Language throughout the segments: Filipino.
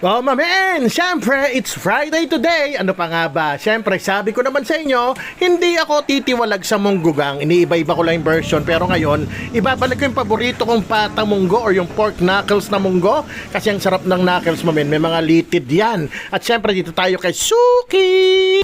Oh, mamen! Siyempre, it's Friday today. Ano pa nga ba? Siyempre, sabi ko naman sa inyo, hindi ako titiwalag sa munggugang. Iniiba-iba ko lang yung version. Pero ngayon, ibabalik ko yung paborito kong pata munggo or yung pork knuckles na munggo. Kasi ang sarap ng knuckles, mamen. May mga litid yan. At siyempre, dito tayo kay Suki!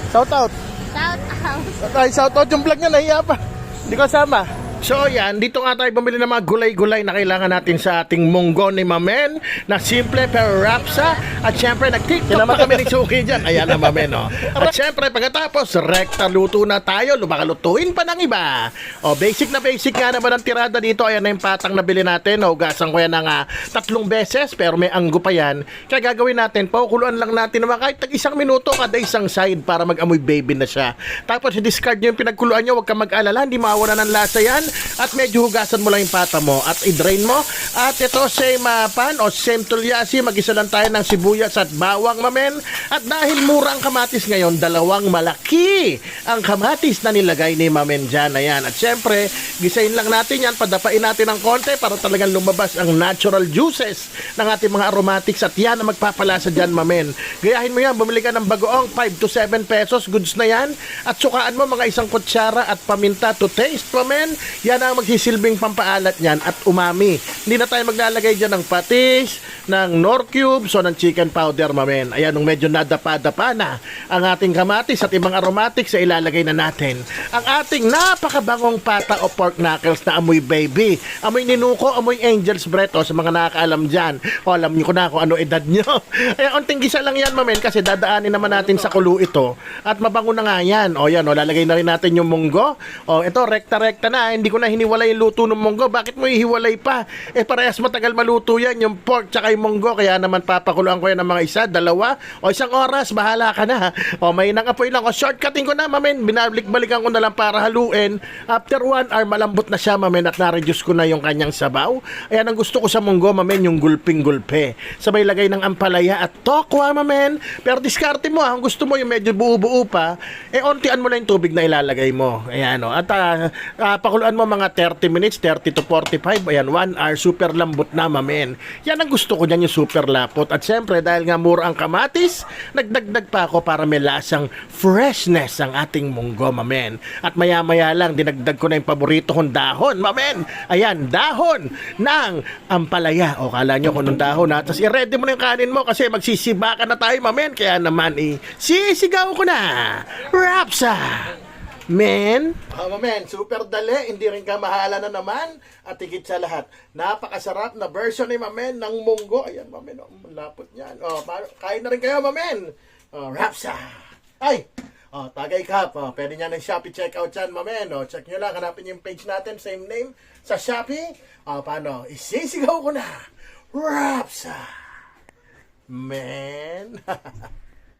Shout out! Shout out. Ay, shout out yung vlog niya, nahiya pa. Hindi ko sama. So yan, dito nga tayo bumili ng mga gulay-gulay na kailangan natin sa ating munggo ni Mamen na simple pero rapsa. At syempre nag-tiktok pa kami ni Suki dyan. Ayan na Mamen, oh. At syempre pagkatapos, rekta luto na tayo. Lumakalutuin pa ng iba. O, basic na basic nga naman ang tirada dito. Ayan na yung patang nabili natin. Hugasan ko yan ng 3 beses pero may anggo pa yan. Kaya gagawin natin, paukuluan lang natin naman kahit tag-1 minuto kada isang side para mag-amoy baby na siya. Tapos i-discard nyo yung pinagkuluan nyo. Huwag kang mag-alala, hindi mawala ng lasa yan. At medyo hugasan mo lang yung pata mo at i-drain mo. At ito same pan o same tulyasi, mag-isa lang tayo ng sibuyas at bawang, mamen. At dahil mura ang kamatis ngayon, 2 malaki ang kamatis na nilagay ni Mamen dyan. Ayan. At syempre, gisayin lang natin yan, padapain natin ng konti para talagang lumabas ang natural juices ng ating mga aromatics. At yan ang magpapalasa dyan, Mamen. Gayahin mo yan, bumili ka ng bagoong 5 to 7 pesos, goods na yan. At sukaan mo mga 1 kutsara at paminta to taste, Mamen. Yan ang magsisilbing pampaalat niyan at umami. Hindi na tayo maglalagay dyan ng patis, ng nor cubes o ng chicken powder, mamen. Ayan, nung medyo nadapa-dapa na ang ating kamatis at ibang aromatics ay ilalagay na natin ang ating napakabangong pata o pork knuckles na amoy baby. Amoy ninuko, amoy angel's breath o sa mga nakakaalam dyan. O alam niyo ko na kung ano edad nyo. Ayan, unting gisa lang yan, mamen, kasi dadaanin naman natin sa kulo ito. At mabango na nga yan. O yan, o, lalagay na rin natin yung munggo. O ito, rekta-rekta na. Hindi ko na hiniwalay yung luto ng munggo. Bakit mo ihiwalay pa? Parehas matagal maluto yan, yung pork tsaka yung munggo. Kaya naman papakuluan ko yan ng mga 1, 2 o 1 oras. Bahala ka na. O may nangapoy lang. O shortcutting ko na, mamen. Binabalik-balikan ko na lang para haluin. After 1 hour, malambot na siya, mamen. At na-reduce ko na yung kanyang sabaw. Ayan ang gusto ko sa munggo, mamen, yung gulping-gulpe. Sabay lagay ng ampalaya at tokwa, mamen. Pero diskarte mo, ang gusto mo yung medyo buo-buo pa, ontian mo na yung tubig na ilalagay mo. Ayan, o. At pakuluan mo mga 30 minutes, 30 to 45, ayan, 1 hour, super lambot na, mamen. Yan ang gusto ko dyan, yung super lapot. At syempre, dahil nga mura ang kamatis, nagdagdag pa ako para may lasang freshness ang ating munggo, mamen. At maya-maya lang, dinagdag ko na yung paborito kong dahon, mamen. Ayan, dahon ng ampalaya. O, kala nyo kung anong dahon, ha? Tapos i-ready mo na yung kanin mo kasi magsisiba ka na tayo, mamen. Kaya naman, sisigaw ko na. Rapsa! Men? Mamen, super dali, hindi rin ka mahala na naman. At higit sa lahat, napakasarap na version ni Mamen ng munggo. Ayan, Mamen, lapot niyan. Kain na rin kayo, Mamen. Rapsa! Ay! Tagay Cup. Pwede niya ng Shopee checkout yan, Mamen. Check nyo lang, hanapin yung page natin, same name, sa Shopee. Paano? Isisigaw ko na. Rapsa! Men?